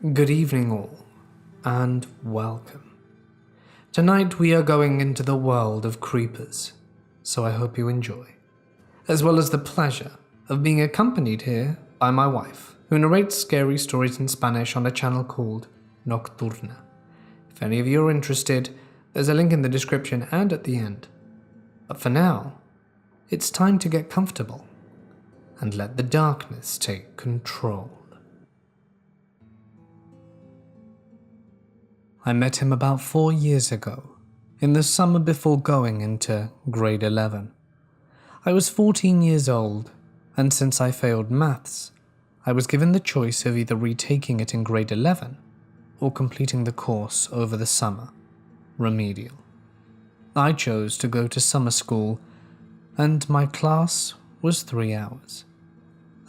Good evening all, and welcome. Tonight we are going into the world of creepers, so I hope you enjoy, as well as the pleasure of being accompanied here by my wife, who narrates scary stories in Spanish on a channel called Nocturna. If any of you are interested, there's a link in the description and at the end. But for now, it's time to get comfortable and let the darkness take control. I met him about 4 years ago, in the summer before going into grade 11. I was 14 years old, and since I failed maths, I was given the choice of either retaking it in grade 11 or completing the course over the summer, remedial. I chose to go to summer school, and my class was 3 hours.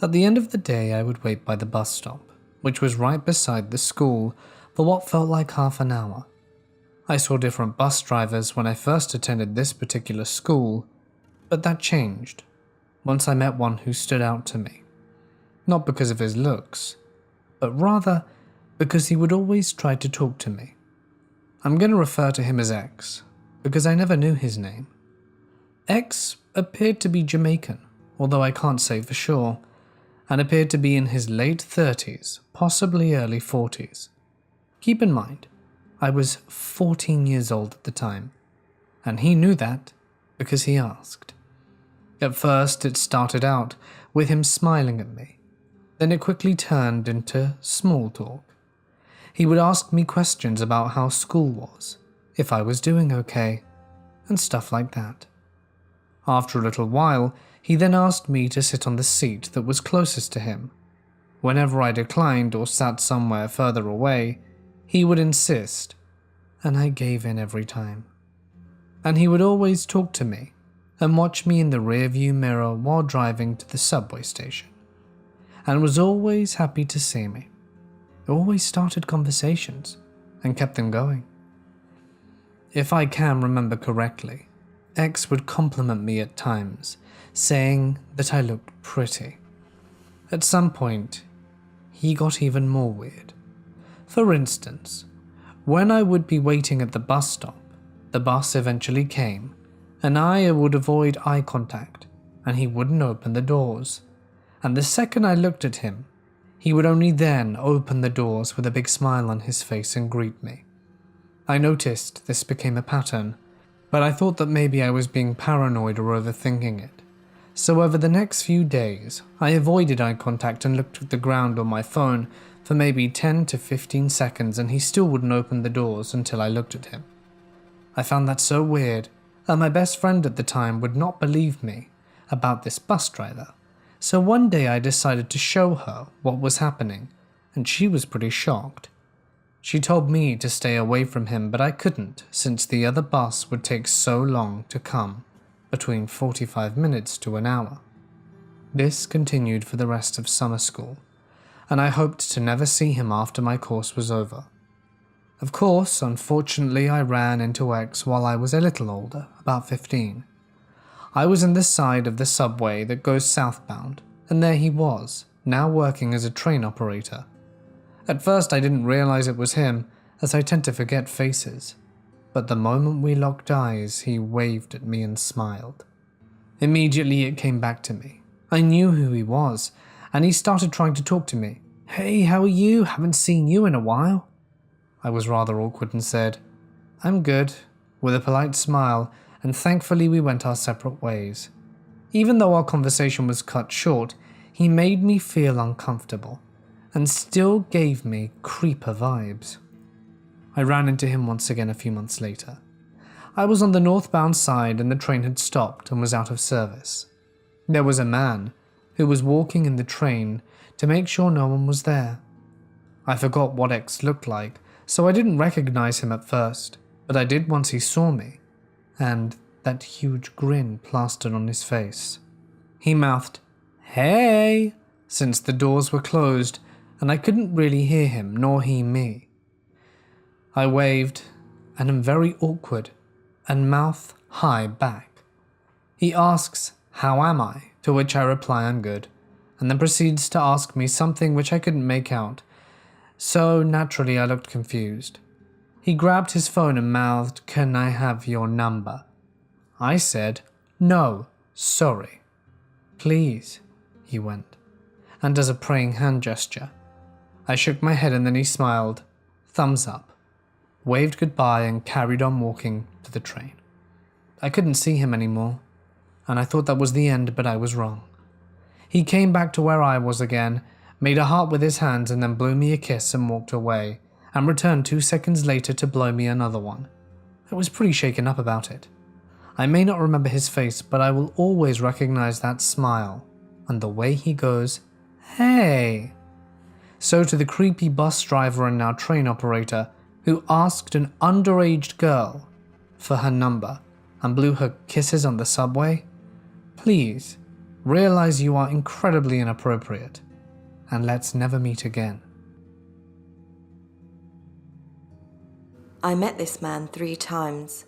At the end of the day, I would wait by the bus stop, which was right beside the school, for what felt like half an hour. I saw different bus drivers when I first attended this particular school, but that changed once I met one who stood out to me. Not because of his looks, but rather because he would always try to talk to me. I'm going to refer to him as X, because I never knew his name. X appeared to be Jamaican, although I can't say for sure, and appeared to be in his late 30s, possibly early 40s. Keep in mind, I was 14 years old at the time, and he knew that because he asked. At first, it started out with him smiling at me. Then it quickly turned into small talk. He would ask me questions about how school was, if I was doing okay, and stuff like that. After a little while, he then asked me to sit on the seat that was closest to him. Whenever I declined or sat somewhere further away, he would insist, and I gave in every time. And he would always talk to me and watch me in the rearview mirror while driving to the subway station, and was always happy to see me. Always started conversations and kept them going. If I can remember correctly, X would compliment me at times, saying that I looked pretty. At some point, he got even more weird. For instance, when I would be waiting at the bus stop, the bus eventually came, and I would avoid eye contact, and he wouldn't open the doors. And the second I looked at him, he would only then open the doors with a big smile on his face and greet me. I noticed this became a pattern, but I thought that maybe I was being paranoid or overthinking it. So over the next few days, I avoided eye contact and looked at the ground on my phone for maybe 10 to 15 seconds, and he still wouldn't open the doors until I looked at him. I found that so weird, and my best friend at the time would not believe me about this bus driver. So one day I decided to show her what was happening, and she was pretty shocked. She told me to stay away from him, but I couldn't since the other bus would take so long to come, between 45 minutes to an hour. This continued for the rest of summer school, and I hoped to never see him after my course was over. Of course, unfortunately, I ran into X while I was a little older, about 15. I was in the side of the subway that goes southbound, and there he was, now working as a train operator. At first I didn't realize it was him, as I tend to forget faces, but the moment we locked eyes, he waved at me and smiled. Immediately it came back to me. I knew who he was, and he started trying to talk to me. "Hey, how are you? Haven't seen you in a while." I was rather awkward and said, "I'm good," with a polite smile, and thankfully we went our separate ways. Even though our conversation was cut short, he made me feel uncomfortable, and still gave me creeper vibes. I ran into him once again a few months later. I was on the northbound side and the train had stopped and was out of service. There was a man who was walking in the train to make sure no one was there. I forgot what X looked like, so I didn't recognize him at first, but I did once he saw me, and that huge grin plastered on his face. He mouthed, "Hey," since the doors were closed, and I couldn't really hear him, nor he me. I waved, and am very awkward, and mouth high back. He asks, "How am I?" to which I reply I'm good, and then proceeds to ask me something which I couldn't make out, So naturally I looked confused. He grabbed his phone and mouthed, "Can I have your number?" I said, "No, sorry." "Please," he went, and does a praying hand gesture. I shook my head and then he smiled, thumbs up, waved goodbye and carried on walking to the train. I couldn't see him anymore, and I thought that was the end, but I was wrong. He came back to where I was again, made a heart with his hands and then blew me a kiss and walked away, and returned 2 seconds later to blow me another one. I was pretty shaken up about it. I may not remember his face, but I will always recognize that smile and the way he goes, "Hey." So to the creepy bus driver and now train operator who asked an underage girl for her number and blew her kisses on the subway, please realize you are incredibly inappropriate, and let's never meet again. I met this man 3 times,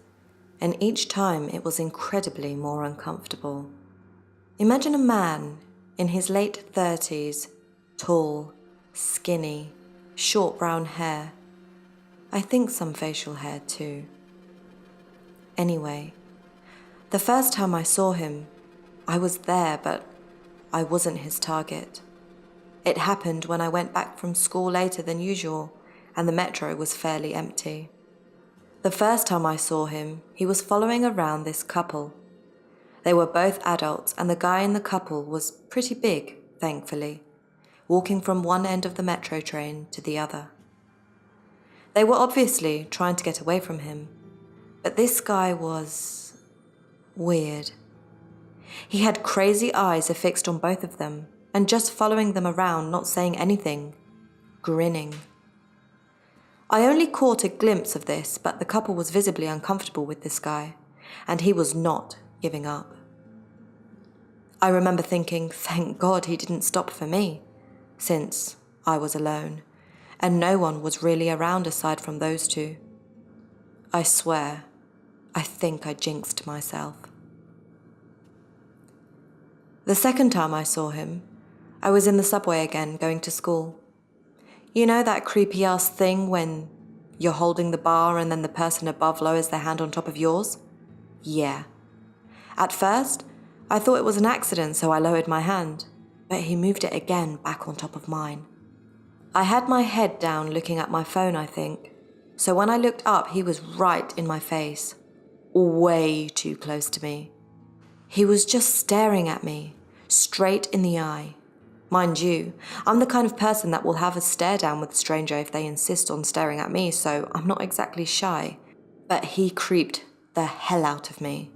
and each time it was incredibly more uncomfortable. Imagine a man in his late 30s, tall, skinny, short brown hair. I think some facial hair too. Anyway, the first time I saw him, I was there, but I wasn't his target. It happened when I went back from school later than usual, and the metro was fairly empty. The first time I saw him, he was following around this couple. They were both adults, and the guy in the couple was pretty big, thankfully, walking from one end of the metro train to the other. They were obviously trying to get away from him, but this guy was weird. He had crazy eyes affixed on both of them, and just following them around, not saying anything, grinning. I only caught a glimpse of this, but the couple was visibly uncomfortable with this guy, and he was not giving up. I remember thinking, thank God he didn't stop for me, since I was alone, and no one was really around aside from those two. I swear, I think I jinxed myself. The second time I saw him, I was in the subway again, going to school. You know that creepy-ass thing when you're holding the bar and then the person above lowers their hand on top of yours? Yeah. At first, I thought it was an accident, so I lowered my hand, but he moved it again back on top of mine. I had my head down looking at my phone, I think, so when I looked up, he was right in my face, way too close to me. He was just staring at me, straight in the eye. Mind you, I'm the kind of person that will have a stare down with a stranger if they insist on staring at me, so I'm not exactly shy. But he creeped the hell out of me.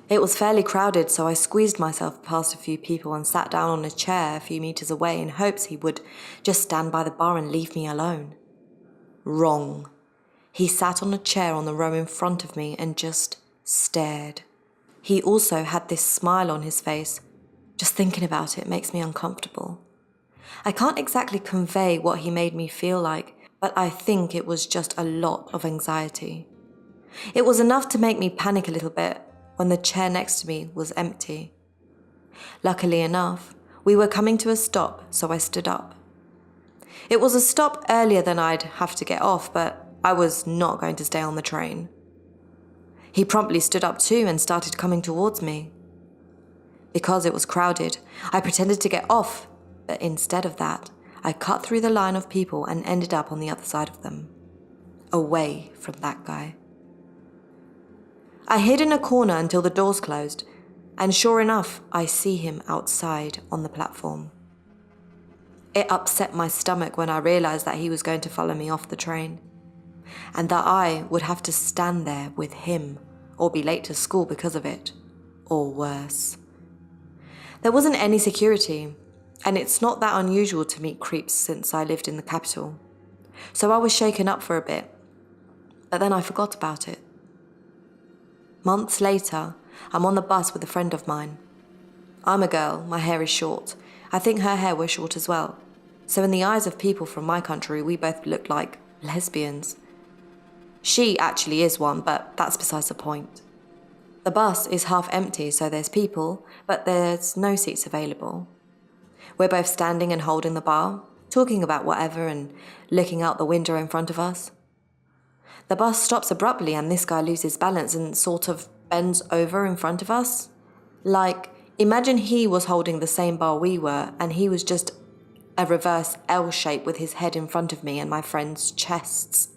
It was fairly crowded, so I squeezed myself past a few people and sat down on a chair a few meters away in hopes he would just stand by the bar and leave me alone. Wrong. He sat on a chair on the row in front of me and just stared. He also had this smile on his face. Just thinking about it makes me uncomfortable. I can't exactly convey what he made me feel like, but I think it was just a lot of anxiety. It was enough to make me panic a little bit when the chair next to me was empty. Luckily enough, we were coming to a stop, so I stood up. It was a stop earlier than I'd have to get off, but I was not going to stay on the train. He promptly stood up too and started coming towards me. Because it was crowded, I pretended to get off, but instead of that, I cut through the line of people and ended up on the other side of them, away from that guy. I hid in a corner until the doors closed, and sure enough, I see him outside on the platform. It upset my stomach when I realized that he was going to follow me off the train, and that I would have to stand there with him or be late to school because of it, or worse. There wasn't any security, and it's not that unusual to meet creeps since I lived in the capital. So I was shaken up for a bit, but then I forgot about it. Months later, I'm on the bus with a friend of mine. I'm a girl, my hair is short. I think her hair was short as well. So in the eyes of people from my country, we both looked like lesbians. She actually is one, but that's besides the point. The bus is half empty, so there's people, but there's no seats available. We're both standing and holding the bar, talking about whatever and looking out the window in front of us. The bus stops abruptly and this guy loses balance and sort of bends over in front of us. Like, imagine he was holding the same bar we were and he was just a reverse L shape with his head in front of me and my friend's chests.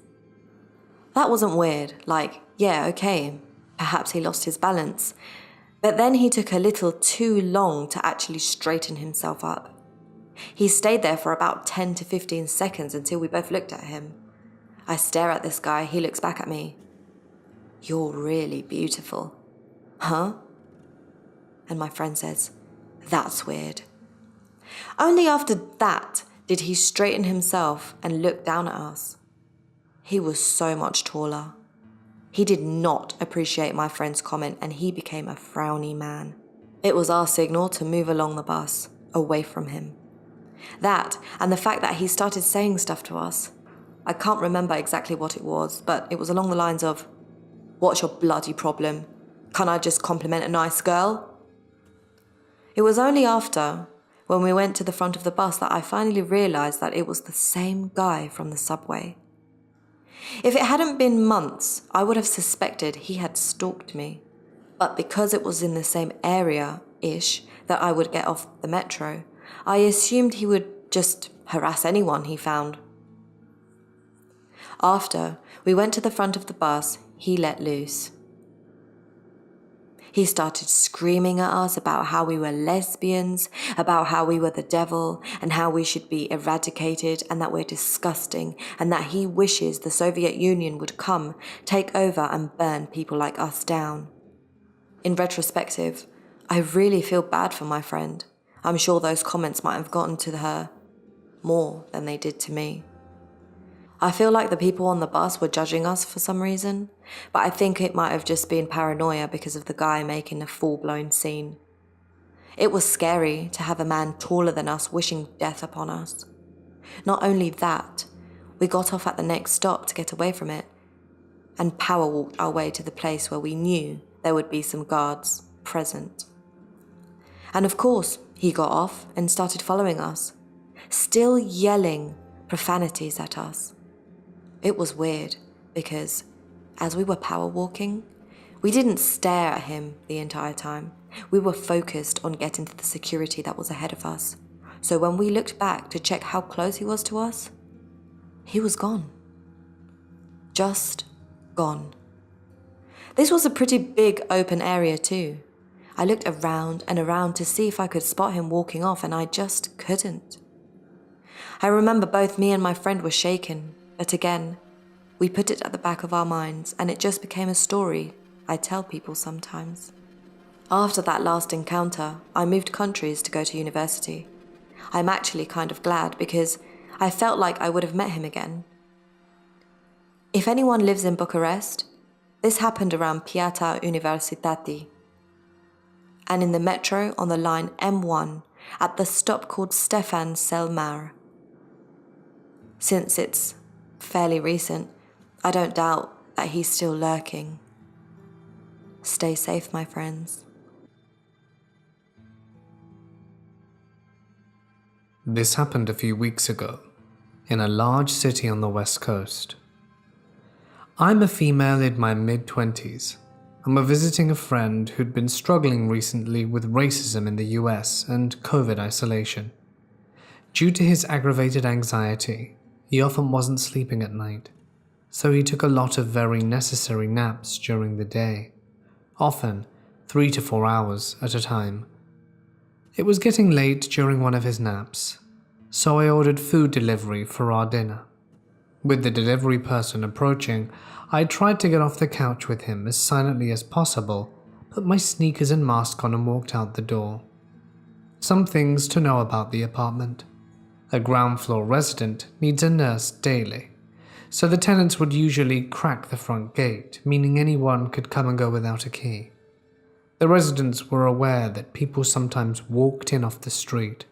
That wasn't weird. Like, yeah, okay, perhaps he lost his balance. But then he took a little too long to actually straighten himself up. He stayed there for about 10 to 15 seconds until we both looked at him. I stare at this guy, he looks back at me. "You're really beautiful." "Huh?" And my friend says, "That's weird." Only after that did he straighten himself and look down at us. He was so much taller. He did not appreciate my friend's comment and he became a frowny man. It was our signal to move along the bus, away from him. That, and the fact that he started saying stuff to us. I can't remember exactly what it was, but it was along the lines of, "What's your bloody problem? Can't I just compliment a nice girl?" It was only after, when we went to the front of the bus, that I finally realized that it was the same guy from the subway. If it hadn't been months, I would have suspected he had stalked me. But because it was in the same area-ish that I would get off the metro, I assumed he would just harass anyone he found. After we went to the front of the bus, he let loose. He started screaming at us about how we were lesbians, about how we were the devil, and how we should be eradicated, and that we're disgusting, and that he wishes the Soviet Union would come, take over, and burn people like us down. In retrospective, I really feel bad for my friend. I'm sure those comments might have gotten to her more than they did to me. I feel like the people on the bus were judging us for some reason, but I think it might have just been paranoia because of the guy making a full-blown scene. It was scary to have a man taller than us wishing death upon us. Not only that, we got off at the next stop to get away from it, and power walked our way to the place where we knew there would be some guards present. And of course, he got off and started following us, still yelling profanities at us. It was weird because, as we were power walking, we didn't stare at him the entire time. We were focused on getting to the security that was ahead of us. So when we looked back to check how close he was to us, he was gone. Just gone. This was a pretty big open area too. I looked around and around to see if I could spot him walking off, and I just couldn't. I remember both me and my friend were shaken, but again, we put it at the back of our minds, and it just became a story I tell people sometimes. After that last encounter, I moved countries to go to university. I'm actually kind of glad because I felt like I would have met him again. If anyone lives in Bucharest, this happened around Piața Universității, and in the metro on the line M1 at the stop called Ștefan cel Mare. Since it's fairly recent, I don't doubt that he's still lurking. Stay safe, my friends. This happened a few weeks ago, in a large city on the west coast. I'm a female in my mid-20s, and we're visiting a friend who'd been struggling recently with racism in the US and COVID isolation. Due to his aggravated anxiety, he often wasn't sleeping at night, so he took a lot of very necessary naps during the day, often 3 to 4 hours at a time. It was getting late during one of his naps, so I ordered food delivery for our dinner. With the delivery person approaching, I tried to get off the couch with him as silently as possible, put my sneakers and mask on and walked out the door. Some things to know about the apartment. A ground floor resident needs a nurse daily, so the tenants would usually crack the front gate, meaning anyone could come and go without a key. The residents were aware that people sometimes walked in off the street.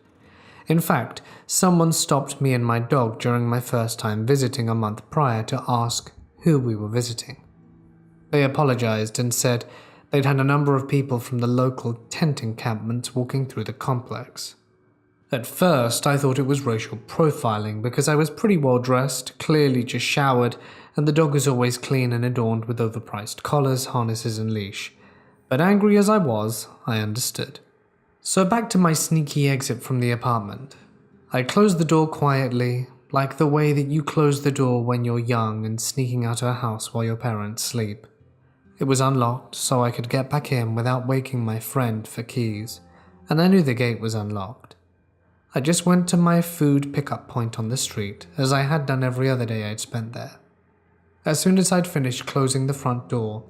In fact, someone stopped me and my dog during my first time visiting a month prior to ask who we were visiting. They apologized and said they'd had a number of people from the local tent encampments walking through the complex. At first, I thought it was racial profiling because I was pretty well dressed, clearly just showered, and the dog was always clean and adorned with overpriced collars, harnesses, and leash. But angry as I was, I understood. So back to my sneaky exit from the apartment. I closed the door quietly, like the way that you close the door when you're young and sneaking out of a house while your parents sleep. It was unlocked, so I could get back in without waking my friend for keys, and I knew the gate was unlocked. I just went to my food pickup point on the street, as I had done every other day I'd spent there. As soon as I'd finished closing the front door,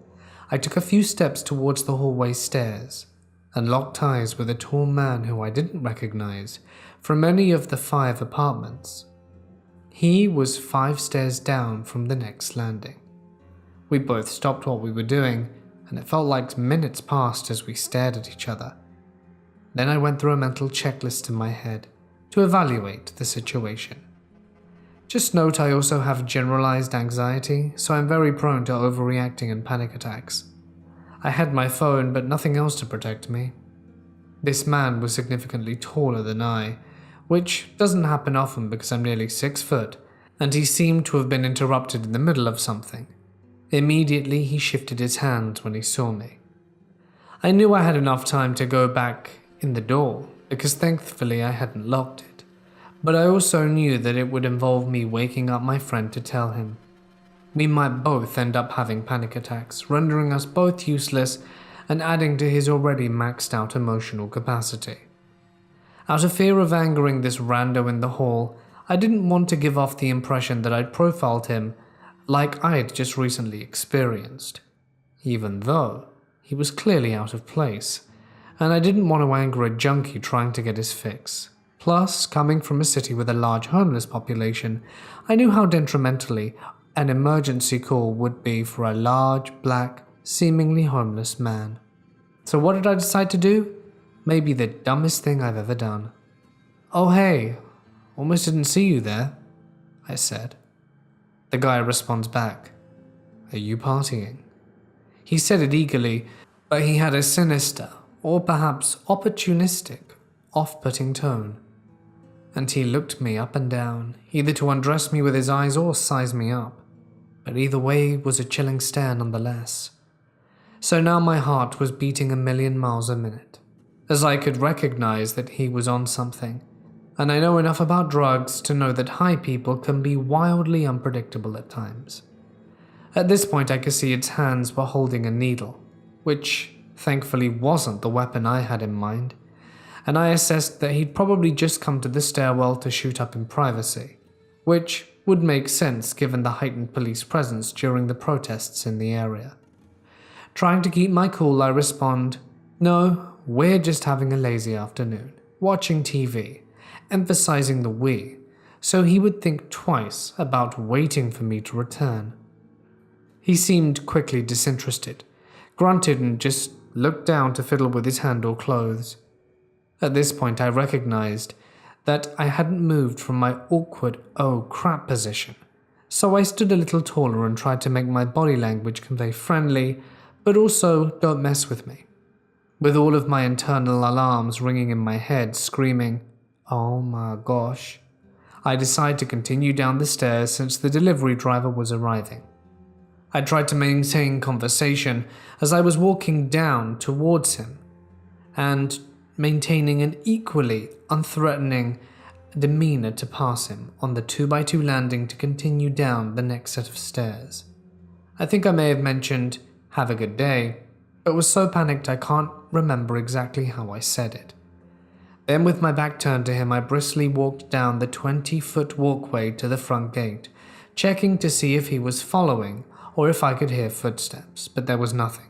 I took a few steps towards the hallway stairs, and locked eyes with a tall man who I didn't recognize from any of the 5 apartments. He was 5 stairs down from the next landing. We both stopped what we were doing, and it felt like minutes passed as we stared at each other. Then I went through a mental checklist in my head to evaluate the situation. Just note I also have generalized anxiety, so I'm very prone to overreacting and panic attacks. I had my phone, but nothing else to protect me. This man was significantly taller than I, which doesn't happen often because I'm nearly 6 foot, and he seemed to have been interrupted in the middle of something. Immediately, he shifted his hands when he saw me. I knew I had enough time to go back in the door, because thankfully I hadn't locked it, but I also knew that it would involve me waking up my friend to tell him. We might both end up having panic attacks, rendering us both useless and adding to his already maxed out emotional capacity. Out of fear of angering this rando in the hall, I didn't want to give off the impression that I'd profiled him like I'd just recently experienced, even though he was clearly out of place, and I didn't want to anger a junkie trying to get his fix. Plus, coming from a city with a large homeless population, I knew how detrimentally an emergency call would be for a large, black, seemingly homeless man. So what did I decide to do? Maybe the dumbest thing I've ever done. "Oh hey, almost didn't see you there," I said. The guy responds back, "Are you partying?" He said it eagerly, but he had a sinister, or perhaps opportunistic, off-putting tone. And he looked me up and down, either to undress me with his eyes or size me up. But either way was a chilling stare nonetheless. So now my heart was beating 1,000,000 miles a minute, as I could recognize that he was on something. And I know enough about drugs to know that high people can be wildly unpredictable at times. At this point I could see its hands were holding a needle, which thankfully wasn't the weapon I had in mind, and I assessed that he'd probably just come to the stairwell to shoot up in privacy, which would make sense given the heightened police presence during the protests in the area. Trying to keep my cool, I respond, "No, we're just having a lazy afternoon, watching TV," emphasizing the we, so he would think twice about waiting for me to return. He seemed quickly disinterested, grunted and just looked down to fiddle with his hand or clothes. At this point I recognized that I hadn't moved from my awkward "oh crap" position, so I stood a little taller and tried to make my body language convey friendly, but also "don't mess with me," with all of my internal alarms ringing in my head, screaming, "Oh my gosh." I decided to continue down the stairs since the delivery driver was arriving. I tried to maintain conversation as I was walking down towards him, and maintaining an equally unthreatening demeanor to pass him on the 2x2 landing to continue down the next set of stairs. I think I may have mentioned, "Have a good day," but was so panicked I can't remember exactly how I said it. Then with my back turned to him, I briskly walked down the 20-foot walkway to the front gate, checking to see if he was following or if I could hear footsteps, but there was nothing.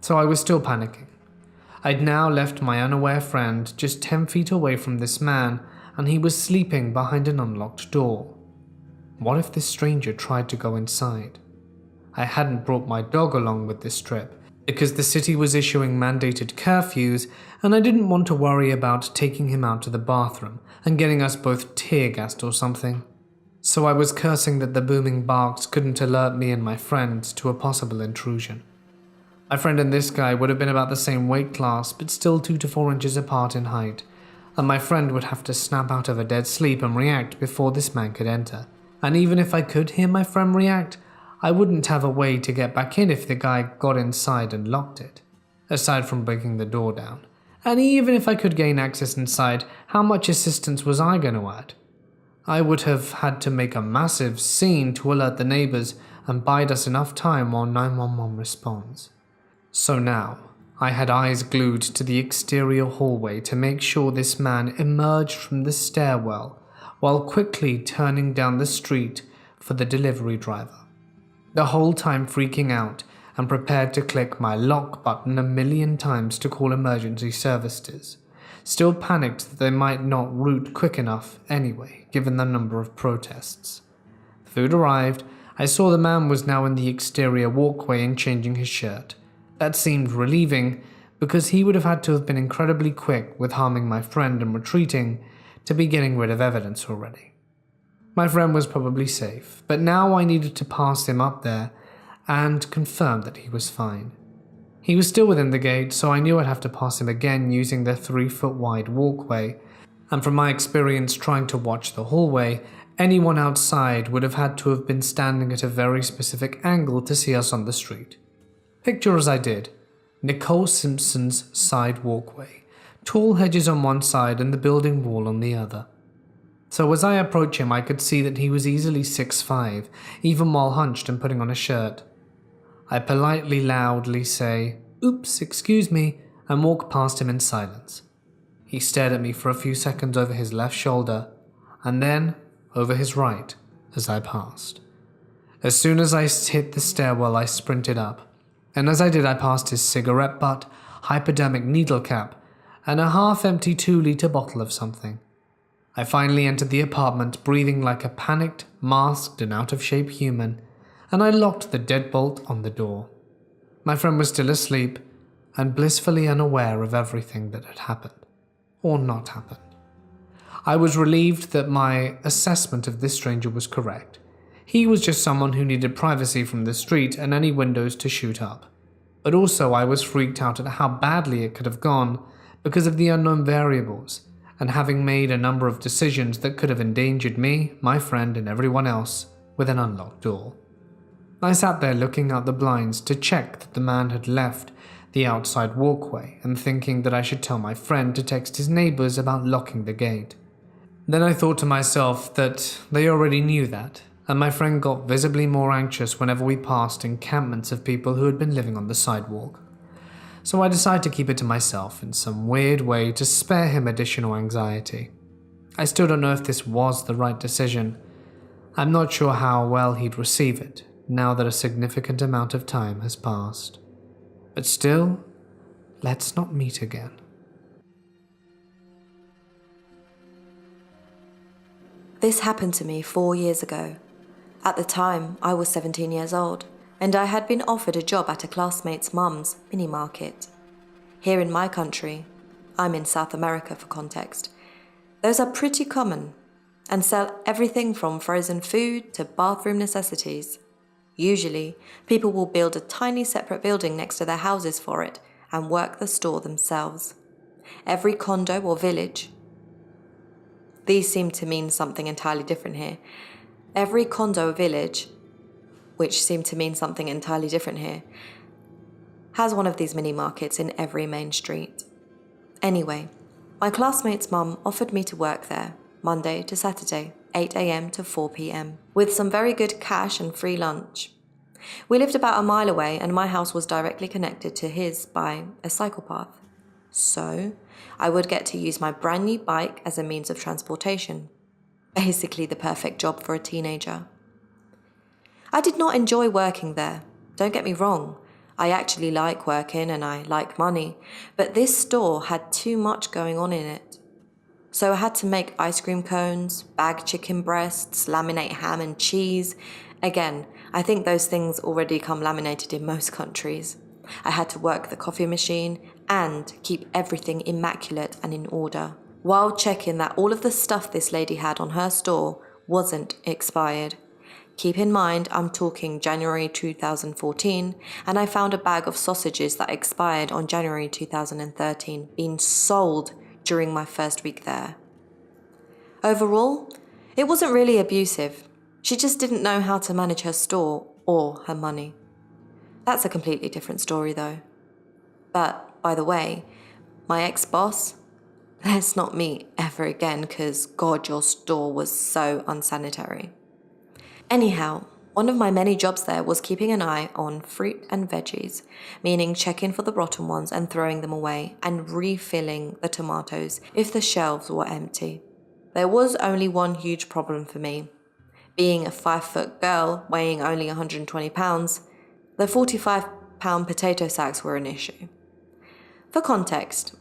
So I was still panicking. I'd now left my unaware friend just 10 feet away from this man, and he was sleeping behind an unlocked door. What if this stranger tried to go inside? I hadn't brought my dog along with this trip, because the city was issuing mandated curfews, and I didn't want to worry about taking him out to the bathroom and getting us both tear-gassed or something. So I was cursing that the booming barks couldn't alert me and my friend to a possible intrusion. My friend and this guy would have been about the same weight class, but still 2 to 4 inches apart in height. and my friend would have to snap out of a dead sleep and react before this man could enter. And even if I could hear my friend react, I wouldn't have a way to get back in if the guy got inside and locked it, aside from breaking the door down. And even if I could gain access inside, how much assistance was I going to add? I would have had to make a massive scene to alert the neighbors and bide us enough time while 911 responds. So now, I had eyes glued to the exterior hallway to make sure this man emerged from the stairwell while quickly turning down the street for the delivery driver. The whole time freaking out and prepared to click my lock button a million times to call emergency services. Still panicked that they might not route quick enough anyway, given the number of protests. Food arrived. I saw the man was now in the exterior walkway and changing his shirt. That seemed relieving, because he would have had to have been incredibly quick with harming my friend and retreating to be getting rid of evidence already. My friend was probably safe, but now I needed to pass him up there and confirm that he was fine. He was still within the gate, so I knew I'd have to pass him again using the 3-foot wide walkway, and from my experience trying to watch the hallway, anyone outside would have had to have been standing at a very specific angle to see us on the street. Picture as I did, Nicole Simpson's side walkway, tall hedges on one side and the building wall on the other. So as I approached him, I could see that he was easily 6'5", even while hunched and putting on a shirt. I politely, loudly say, "Oops, excuse me," and walk past him in silence. He stared at me for a few seconds over his left shoulder, and then over his right as I passed. As soon as I hit the stairwell, I sprinted up, and as I did, I passed his cigarette butt, hypodermic needle cap, and a half-empty 2-liter bottle of something. I finally entered the apartment, breathing like a panicked, masked, and out-of-shape human, and I locked the deadbolt on the door. My friend was still asleep and blissfully unaware of everything that had happened, or not happened. I was relieved that my assessment of this stranger was correct. He was just someone who needed privacy from the street and any windows to shoot up. But also I was freaked out at how badly it could have gone because of the unknown variables, and having made a number of decisions that could have endangered me, my friend, and everyone else with an unlocked door. I sat there looking out the blinds to check that the man had left the outside walkway and thinking that I should tell my friend to text his neighbors about locking the gate. Then I thought to myself that they already knew that, and my friend got visibly more anxious whenever we passed encampments of people who had been living on the sidewalk. So I decided to keep it to myself in some weird way to spare him additional anxiety. I still don't know if this was the right decision. I'm not sure how well he'd receive it, now that a significant amount of time has passed. But still, let's not meet again. This happened to me 4 years ago. At the time, I was 17 years old, and I had been offered a job at a classmate's mum's mini market. Here in my country, I'm in South America for context, those are pretty common and sell everything from frozen food to bathroom necessities. Usually, people will build a tiny separate building next to their houses for it and work the store themselves. Every condo or village, these seem to mean something entirely different here. Every condo or village, which seem to mean something entirely different here, has one of these mini markets in every main street. Anyway, my classmate's mum offered me to work there, Monday to Saturday, 8 a.m. to 4 p.m, with some very good cash and free lunch. We lived about a mile away and my house was directly connected to his by a cycle path. So, I would get to use my brand new bike as a means of transportation. Basically the perfect job for a teenager. I did not enjoy working there, don't get me wrong. I actually like working and I like money, but this store had too much going on in it. So I had to make ice cream cones, bag chicken breasts, laminate ham and cheese. Again, I think those things already come laminated in most countries. I had to work the coffee machine and keep everything immaculate and in order, while checking that all of the stuff this lady had on her store wasn't expired. Keep in mind, I'm talking January 2014, and I found a bag of sausages that expired on January 2013 being sold during my first week there. Overall, it wasn't really abusive. She just didn't know how to manage her store or her money. That's a completely different story though. But, by the way, my ex-boss, let's not meet ever again because God, your store was so unsanitary. Anyhow, one of my many jobs there was keeping an eye on fruit and veggies, meaning checking for the rotten ones and throwing them away and refilling the tomatoes if the shelves were empty. There was only one huge problem for me. Being a 5-foot girl weighing only 120 pounds, the 45-pound potato sacks were an issue. For context,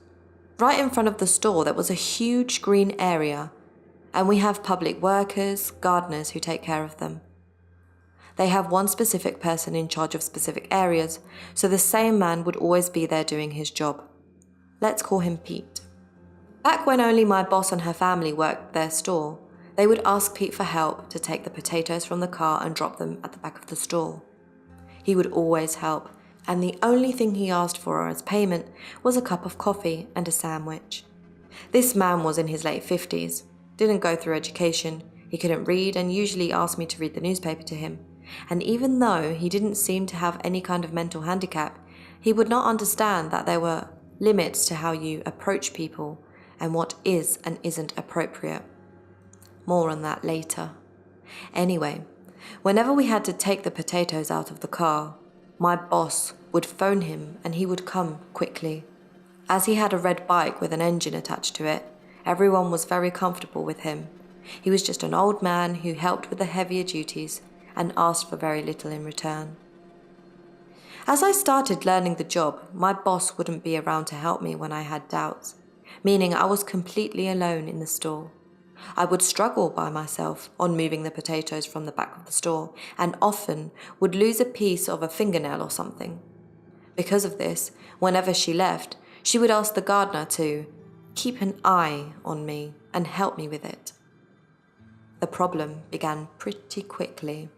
right in front of the store there was a huge green area, and we have public workers, gardeners who take care of them. They have one specific person in charge of specific areas, so the same man would always be there doing his job. Let's call him Pete. Back when only my boss and her family worked their store, they would ask Pete for help to take the potatoes from the car and drop them at the back of the store. He would always help, and the only thing he asked for as payment was a cup of coffee and a sandwich. This man was in his late 50s, didn't go through education, he couldn't read and usually asked me to read the newspaper to him. And even though he didn't seem to have any kind of mental handicap, he would not understand that there were limits to how you approach people and what is and isn't appropriate. More on that later. Anyway, whenever we had to take the potatoes out of the car, my boss would phone him and he would come quickly. As he had a red bike with an engine attached to it, everyone was very comfortable with him. He was just an old man who helped with the heavier duties and asked for very little in return. As I started learning the job, my boss wouldn't be around to help me when I had doubts, meaning I was completely alone in the store. I would struggle by myself on moving the potatoes from the back of the store and often would lose a piece of a fingernail or something. Because of this, whenever she left, she would ask the gardener to keep an eye on me and help me with it. The problem began pretty quickly.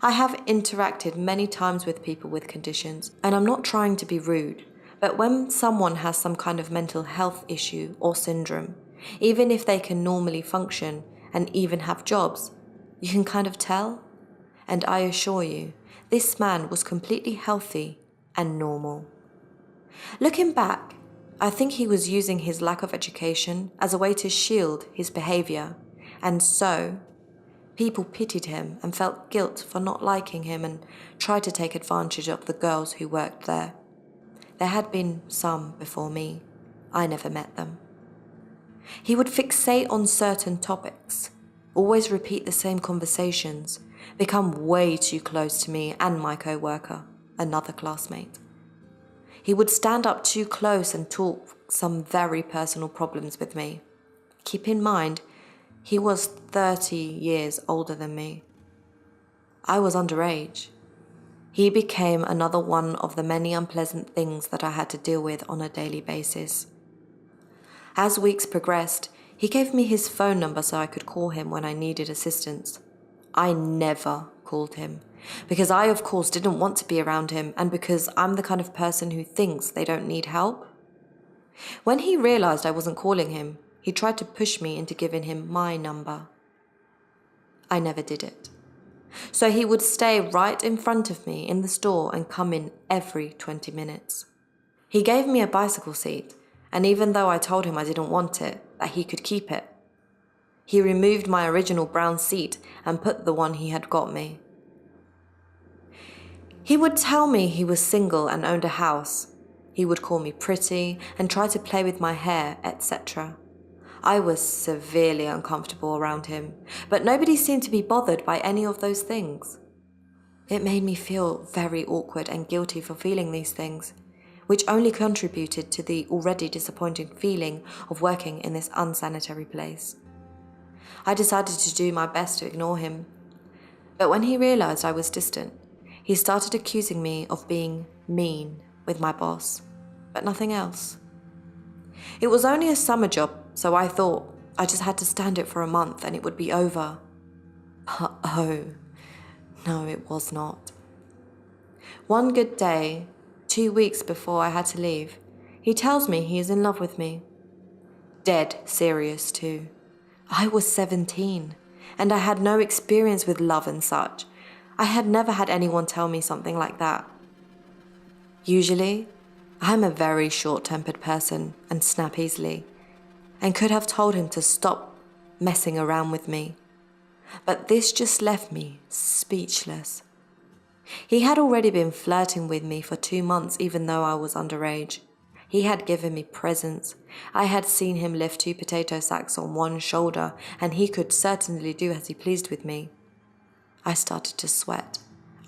I have interacted many times with people with conditions, and I'm not trying to be rude, but when someone has some kind of mental health issue or syndrome, even if they can normally function and even have jobs, you can kind of tell. And I assure you, this man was completely healthy and normal. Looking back, I think he was using his lack of education as a way to shield his behavior, and so people pitied him and felt guilt for not liking him and tried to take advantage of the girls who worked there. There had been some before me. I never met them. He would fixate on certain topics, always repeat the same conversations, become way too close to me and my co-worker, another classmate. He would stand up too close and talk some very personal problems with me. Keep in mind, he was 30 years older than me. I was underage. He became another one of the many unpleasant things that I had to deal with on a daily basis. As weeks progressed, he gave me his phone number so I could call him when I needed assistance. I never called him, because I, of course, didn't want to be around him and because I'm the kind of person who thinks they don't need help. When he realized I wasn't calling him, he tried to push me into giving him my number. I never did it. So he would stay right in front of me in the store and come in every 20 minutes. He gave me a bicycle seat, and even though I told him I didn't want it, that he could keep it, he removed my original brown seat and put the one he had got me. He would tell me he was single and owned a house. He would call me pretty and try to play with my hair, etc. I was severely uncomfortable around him, but nobody seemed to be bothered by any of those things. It made me feel very awkward and guilty for feeling these things, which only contributed to the already disappointing feeling of working in this unsanitary place. I decided to do my best to ignore him, but when he realized I was distant, he started accusing me of being mean with my boss, but nothing else. It was only a summer job, so I thought I just had to stand it for a month and it would be over. But oh, no, it was not. One good day, 2 weeks before I had to leave, he tells me he is in love with me. Dead serious too. I was 17, and I had no experience with love and such. I had never had anyone tell me something like that. Usually, I'm a very short-tempered person and snap easily, and could have told him to stop messing around with me. But this just left me speechless. He had already been flirting with me for 2 months, even though I was underage. He had given me presents. I had seen him lift 2 potato sacks on one shoulder, and he could certainly do as he pleased with me. I started to sweat.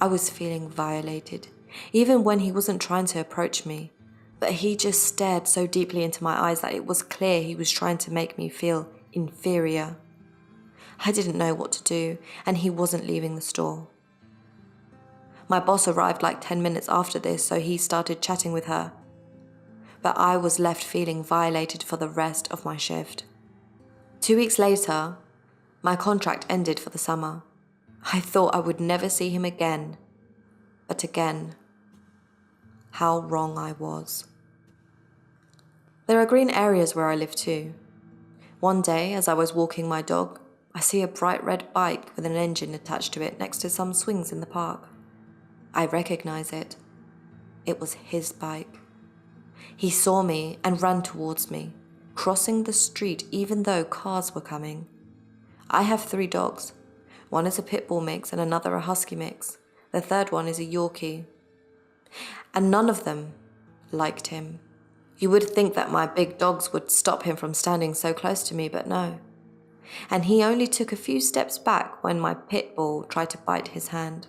I was feeling violated, even when he wasn't trying to approach me. But he just stared so deeply into my eyes that it was clear he was trying to make me feel inferior. I didn't know what to do, and he wasn't leaving the store. My boss arrived like 10 minutes after this, so he started chatting with her. But I was left feeling violated for the rest of my shift. 2 weeks later, my contract ended for the summer. I thought I would never see him again. But again, how wrong I was. There are green areas where I live too. One day, as I was walking my dog, I see a bright red bike with an engine attached to it next to some swings in the park. I recognize it. It was his bike. He saw me and ran towards me, crossing the street even though cars were coming. I have 3 dogs. One is a pit bull mix and another a husky mix. The third one is a Yorkie. And none of them liked him. You would think that my big dogs would stop him from standing so close to me, but no. And he only took a few steps back when my pit bull tried to bite his hand.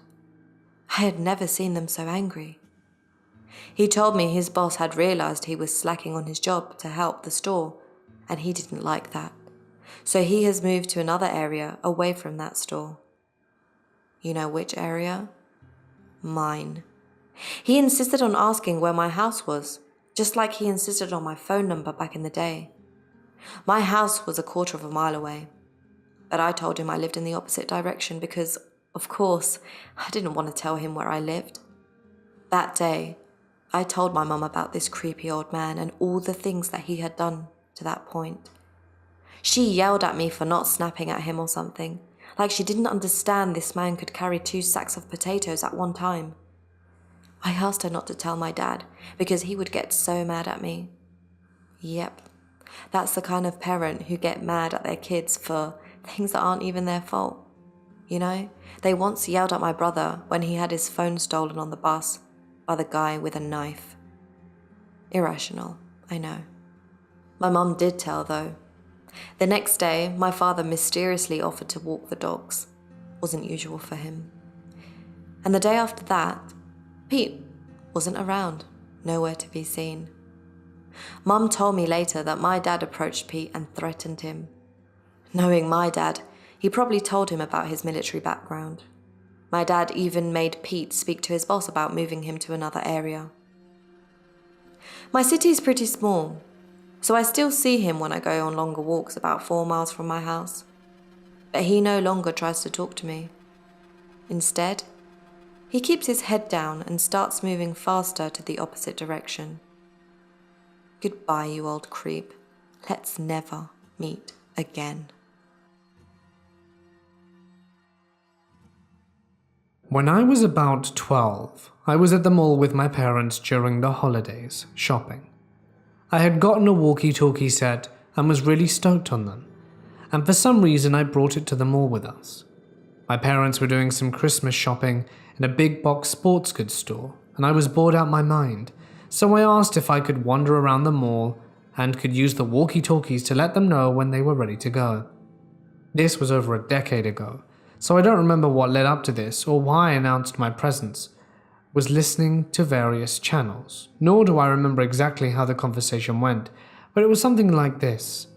I had never seen them so angry. He told me his boss had realized he was slacking on his job to help the store, and he didn't like that. So he has moved to another area away from that store. You know which area? Mine. He insisted on asking where my house was, just like he insisted on my phone number back in the day. My house was 1/4 mile away, but I told him I lived in the opposite direction because, of course, I didn't want to tell him where I lived. That day, I told my mum about this creepy old man and all the things that he had done to that point. She yelled at me for not snapping at him or something, like she didn't understand this man could carry 2 sacks of potatoes at one time. I asked her not to tell my dad because he would get so mad at me. Yep, that's the kind of parent who get mad at their kids for things that aren't even their fault. You know, they once yelled at my brother when he had his phone stolen on the bus by the guy with a knife. Irrational, I know. My mum did tell though. The next day, my father mysteriously offered to walk the dogs. Wasn't usual for him. And the day after that, Pete wasn't around, nowhere to be seen. Mum told me later that my dad approached Pete and threatened him. Knowing my dad, he probably told him about his military background. My dad even made Pete speak to his boss about moving him to another area. My city is pretty small, so I still see him when I go on longer walks about 4 miles from my house. But he no longer tries to talk to me. Instead, he keeps his head down and starts moving faster to the opposite direction. Goodbye, you old creep. Let's never meet again. When I was about 12, I was at the mall with my parents during the holidays, shopping. I had gotten a walkie-talkie set and was really stoked on them, and for some reason I brought it to the mall with us. My parents were doing some Christmas shopping in a big box sports goods store, and I was bored out my mind, so I asked if I could wander around the mall and could use the walkie-talkies to let them know when they were ready to go. This was over a decade ago, so I don't remember what led up to this or why I announced my presence. Was listening to various channels, nor do I remember exactly how the conversation went, but it was something like this.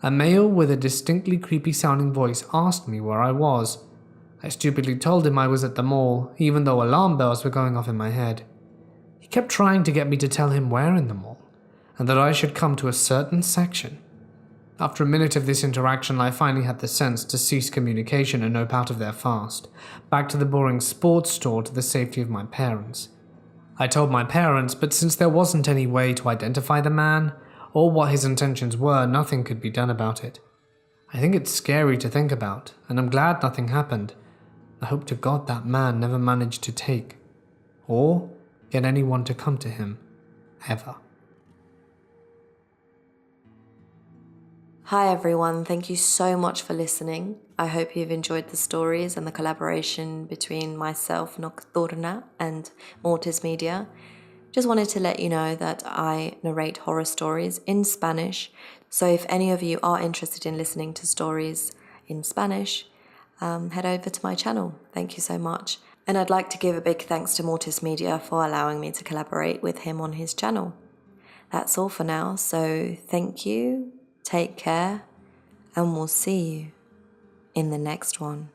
A male with a distinctly creepy sounding voice asked me where I was. I stupidly told him I was at the mall, even though alarm bells were going off in my head. He kept trying to get me to tell him where in the mall, and that I should come to a certain section. After a minute of this interaction, I finally had the sense to cease communication and nope out of there fast, back to the boring sports store to the safety of my parents. I told my parents, but since there wasn't any way to identify the man, or what his intentions were, nothing could be done about it. I think it's scary to think about, and I'm glad nothing happened. I hope to God that man never managed to take, or get anyone to come to him, ever. Hi everyone, thank you so much for listening. I hope you've enjoyed the stories and the collaboration between myself, Nocturna, and Mortis Media. Just wanted to let you know that I narrate horror stories in Spanish, so if any of you are interested in listening to stories in Spanish, head over to my channel. Thank you so much. And I'd like to give a big thanks to Mortis Media for allowing me to collaborate with him on his channel. That's all for now, so thank you, take care, and we'll see you in the next one.